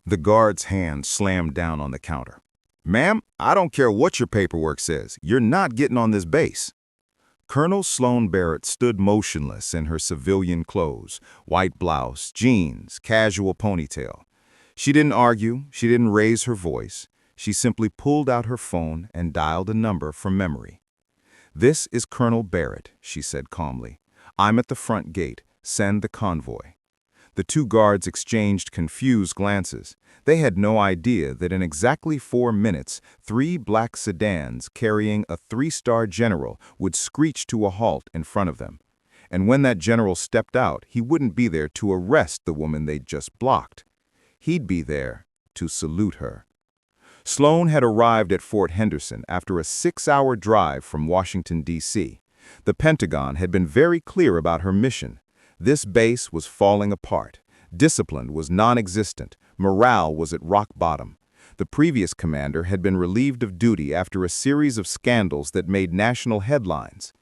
The guard's hand slammed down on the counter. "Ma'am, I don't care what your paperwork says. You're not getting on this base." Colonel Sloane Barrett stood motionless in her civilian clothes, white blouse, jeans, casual ponytail. She didn't argue, she didn't raise her voice. She simply pulled out her phone and dialed a number from memory. "This is Colonel Barrett," she said calmly. "I'm at the front gate. Send the convoy." The two guards exchanged confused glances. They had no idea that in exactly 4 minutes, 3 black sedans carrying a 3-star general would screech to a halt in front of them. And when that general stepped out, he wouldn't be there to arrest the woman they'd just blocked. He'd be there to salute her. Sloane had arrived at Fort Henderson after a 6-hour drive from Washington, D.C. The Pentagon had been very clear about her mission. This base was falling apart. Discipline was non-existent. Morale was at rock bottom. The previous commander had been relieved of duty after a series of scandals that made national headlines.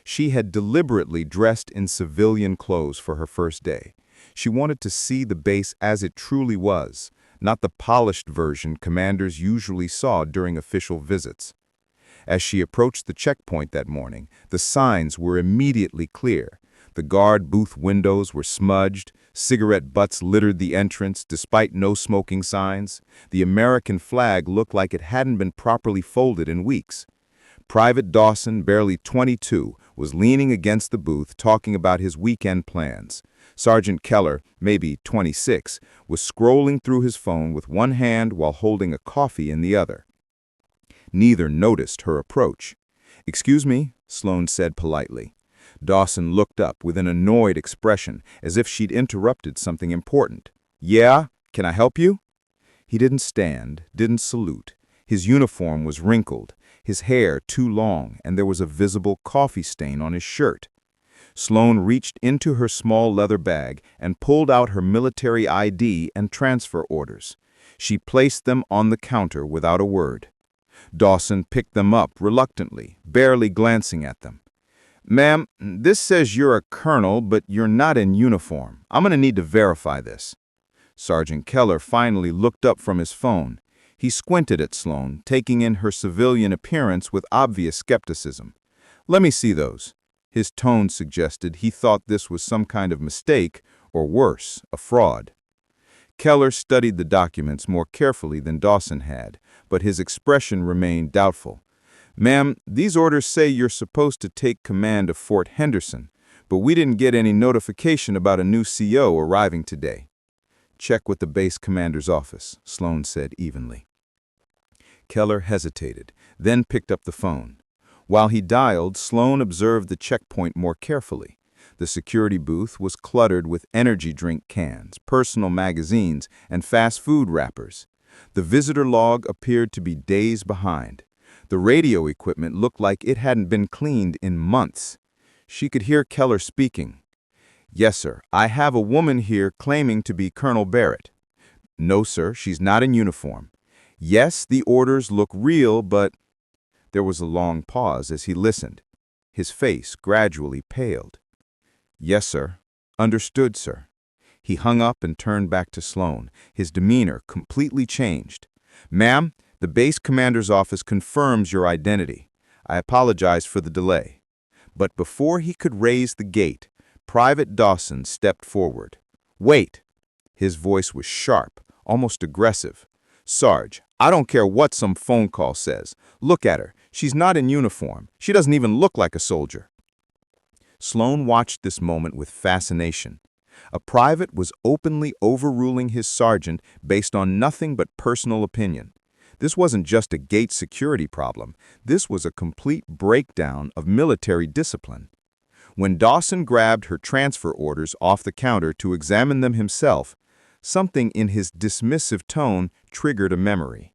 She had deliberately dressed in civilian clothes for her first day. She wanted to see the base as it truly was, not the polished version commanders usually saw during official visits. As she approached the checkpoint that morning, the signs were immediately clear. The guard booth windows were smudged, cigarette butts littered the entrance despite no smoking signs. The American flag looked like it hadn't been properly folded in weeks. Private Dawson, barely 22, was leaning against the booth talking about his weekend plans. Sergeant Keller, maybe 26, was scrolling through his phone with one hand while holding a coffee in the other. Neither noticed her approach. "Excuse me," Sloane said politely. Dawson looked up with an annoyed expression, as if she'd interrupted something important. "Yeah? Can I help you?" He didn't stand, didn't salute. His uniform was wrinkled, his hair too long, and there was a visible coffee stain on his shirt. Sloane reached into her small leather bag and pulled out her military ID and transfer orders. She placed them on the counter without a word. Dawson picked them up reluctantly, barely glancing at them. "Ma'am, this says you're a colonel, but you're not in uniform. I'm going to need to verify this." Sergeant Keller finally looked up from his phone. He squinted at Sloane, taking in her civilian appearance with obvious skepticism. "Let me see those." His tone suggested he thought this was some kind of mistake, or worse, a fraud. Keller studied the documents more carefully than Dawson had, but his expression remained doubtful. "Ma'am, these orders say you're supposed to take command of Fort Henderson, but we didn't get any notification about a new CO arriving today." "Check with the base commander's office," Sloane said evenly. Keller hesitated, then picked up the phone. While he dialed, Sloane observed the checkpoint more carefully. The security booth was cluttered with energy drink cans, personal magazines, and fast food wrappers. The visitor log appeared to be days behind. The radio equipment looked like it hadn't been cleaned in months. She could hear Keller speaking. "Yes, sir. I have a woman here claiming to be Colonel Barrett." "No, sir. She's not in uniform." "Yes, the orders look real, but—" There was a long pause as he listened. His face gradually paled. "Yes, sir. Understood, sir." He hung up and turned back to Sloane, his demeanor completely changed. "Ma'am, the base commander's office confirms your identity. I apologize for the delay." But before he could raise the gate, Private Dawson stepped forward. "Wait!" His voice was sharp, almost aggressive. "Sarge, I don't care what some phone call says. Look at her. She's not in uniform. She doesn't even look like a soldier." Sloane watched this moment with fascination. A private was openly overruling his sergeant based on nothing but personal opinion. This wasn't just a gate security problem. This was a complete breakdown of military discipline. When Dawson grabbed her transfer orders off the counter to examine them himself, something in his dismissive tone triggered a memory.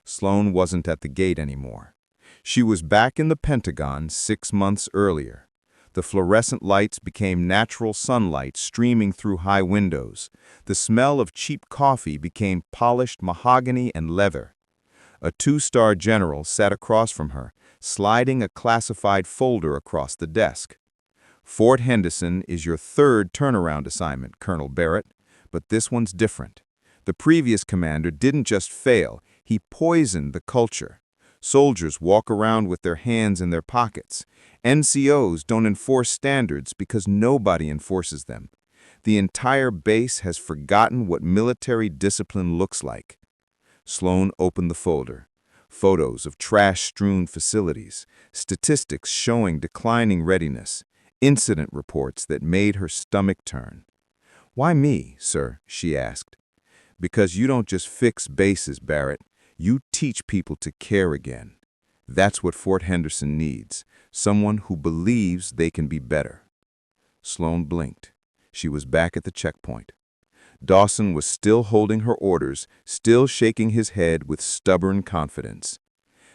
Sloane wasn't at the gate anymore. She was back in the Pentagon 6 months earlier. The fluorescent lights became natural sunlight streaming through high windows. The smell of cheap coffee became polished mahogany and leather. A 2-star general sat across from her, sliding a classified folder across the desk. "Fort Henderson is your 3rd turnaround assignment, Colonel Barrett, but this one's different. The previous commander didn't just fail, he poisoned the culture. Soldiers walk around with their hands in their pockets. NCOs don't enforce standards because nobody enforces them. The entire base has forgotten what military discipline looks like. Sloane opened the folder. Photos of trash-strewn facilities, statistics showing declining readiness, incident reports that made her stomach turn. "Why me, sir?" she asked. "Because you don't just fix bases, Barrett. You teach people to care again. That's what Fort Henderson needs, someone who believes they can be better." Sloane blinked. She was back at the checkpoint. Dawson was still holding her orders, still shaking his head with stubborn confidence.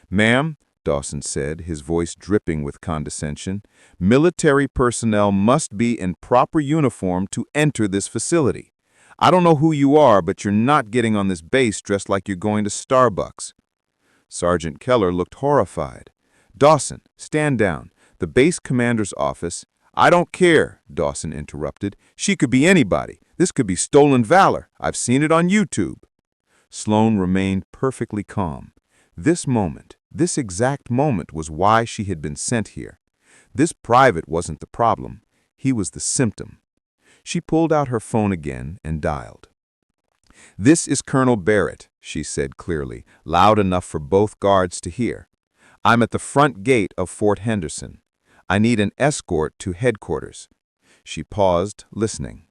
"Ma'am," Dawson said, his voice dripping with condescension, "military personnel must be in proper uniform to enter this facility. I don't know who you are, but you're not getting on this base dressed like you're going to Starbucks." Sergeant Keller looked horrified. "Dawson, stand down. The base commander's office—" "I don't care," Dawson interrupted. "She could be anybody. This could be stolen valor. I've seen it on YouTube." Sloane remained perfectly calm. This moment, this exact moment was why she had been sent here. This private wasn't the problem. He was the symptom. She pulled out her phone again and dialed. "This is Colonel Barrett," she said clearly, loud enough for both guards to hear. "I'm at the front gate of Fort Henderson. I need an escort to headquarters." She paused, listening.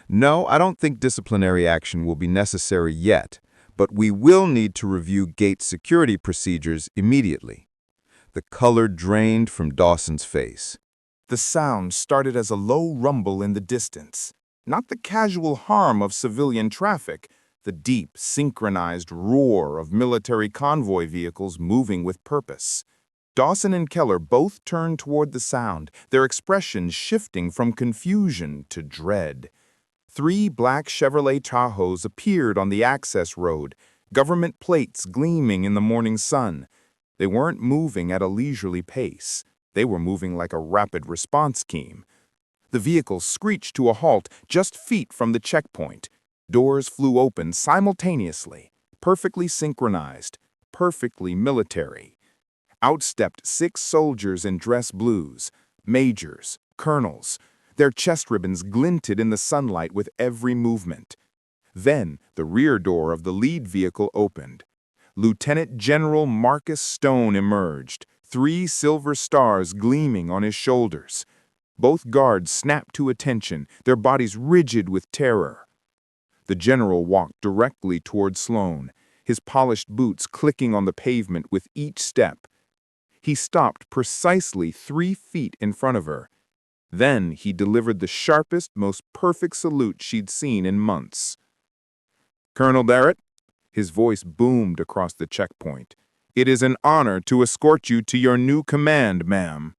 "No, I don't think disciplinary action will be necessary yet, but we will need to review gate security procedures immediately." The color drained from Dawson's face. The sound started as a low rumble in the distance, not the casual hum of civilian traffic, the deep, synchronized roar of military convoy vehicles moving with purpose. Dawson and Keller both turned toward the sound, their expressions shifting from confusion to dread. 3 black Chevrolet Tahoes appeared on the access road, government plates gleaming in the morning sun. They weren't moving at a leisurely pace. They were moving like a rapid response team. The vehicles screeched to a halt just feet from the checkpoint. Doors flew open simultaneously, perfectly synchronized, perfectly military. Out stepped 6 soldiers in dress blues, majors, colonels. Their chest ribbons glinted in the sunlight with every movement. Then the rear door of the lead vehicle opened. Lieutenant General Marcus Stone emerged, 3 silver stars gleaming on his shoulders. Both guards snapped to attention, their bodies rigid with terror. The general walked directly toward Sloane, his polished boots clicking on the pavement with each step. He stopped precisely 3 feet in front of her. Then he delivered the sharpest, most perfect salute she'd seen in months. "Colonel Barrett," his voice boomed across the checkpoint, "it is an honor to escort you to your new command, ma'am."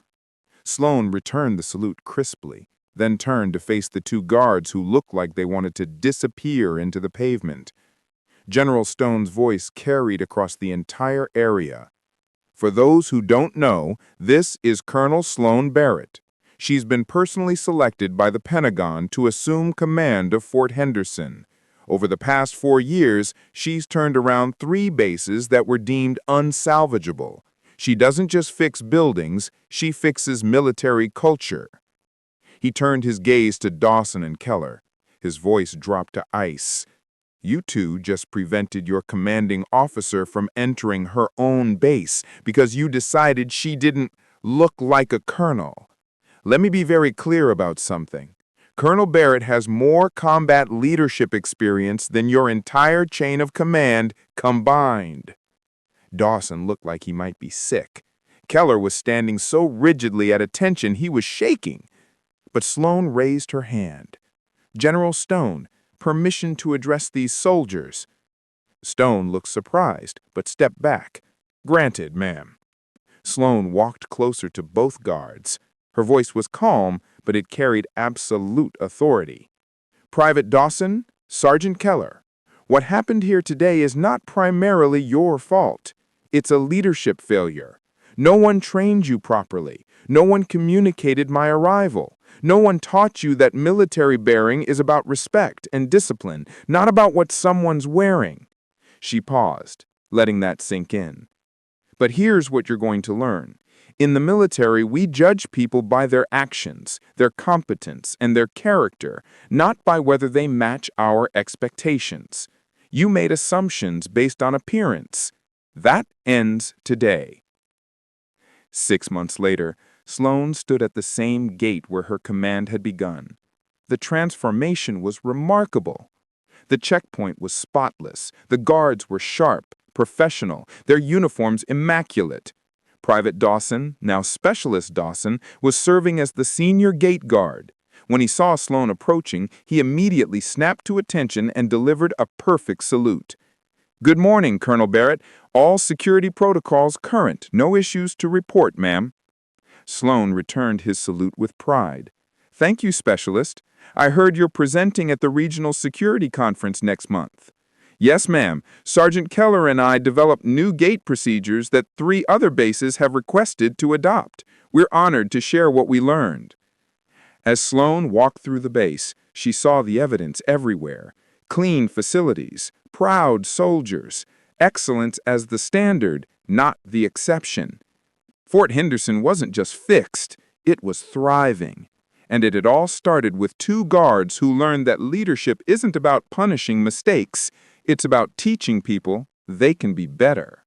Sloane returned the salute crisply, then turned to face the 2 guards who looked like they wanted to disappear into the pavement. General Stone's voice carried across the entire area. "For those who don't know, this is Colonel Sloane Barrett. She's been personally selected by the Pentagon to assume command of Fort Henderson. Over the past 4 years, she's turned around 3 bases that were deemed unsalvageable. She doesn't just fix buildings, she fixes military culture." He turned his gaze to Dawson and Keller. His voice dropped to ice. "You 2 just prevented your commanding officer from entering her own base because you decided she didn't look like a colonel. Let me be very clear about something. Colonel Barrett has more combat leadership experience than your entire chain of command combined." Dawson looked like he might be sick. Keller was standing so rigidly at attention he was shaking. But Sloane raised her hand. "General Stone, permission to address these soldiers." Stone looked surprised, but stepped back. "Granted, ma'am." Sloane walked closer to both guards. Her voice was calm, but it carried absolute authority. "Private Dawson, Sergeant Keller, what happened here today is not primarily your fault. It's a leadership failure. No one trained you properly. No one communicated my arrival. No one taught you that military bearing is about respect and discipline, not about what someone's wearing. She paused, letting that sink in. But here's what you're going to learn. In the military, we judge people by their actions, their competence, and their character, not by whether they match our expectations. You made assumptions based on appearance. That ends today. 6 months later, Sloane stood at the same gate where her command had begun. The transformation was remarkable. The checkpoint was spotless. The guards were sharp, professional, their uniforms immaculate. Private Dawson, now Specialist Dawson, was serving as the senior gate guard. When he saw Sloane approaching, he immediately snapped to attention and delivered a perfect salute. "Good morning, Colonel Barrett. All security protocols current. No issues to report, ma'am." Sloane returned his salute with pride. "Thank you, Specialist. I heard you're presenting at the Regional Security Conference next month." "Yes, ma'am. Sergeant Keller and I developed new gate procedures that 3 other bases have requested to adopt. We're honored to share what we learned." As Sloane walked through the base, she saw the evidence everywhere. Clean facilities, proud soldiers, excellence as the standard, not the exception. Fort Henderson wasn't just fixed, it was thriving. And it had all started with 2 guards who learned that leadership isn't about punishing mistakes, it's about teaching people they can be better.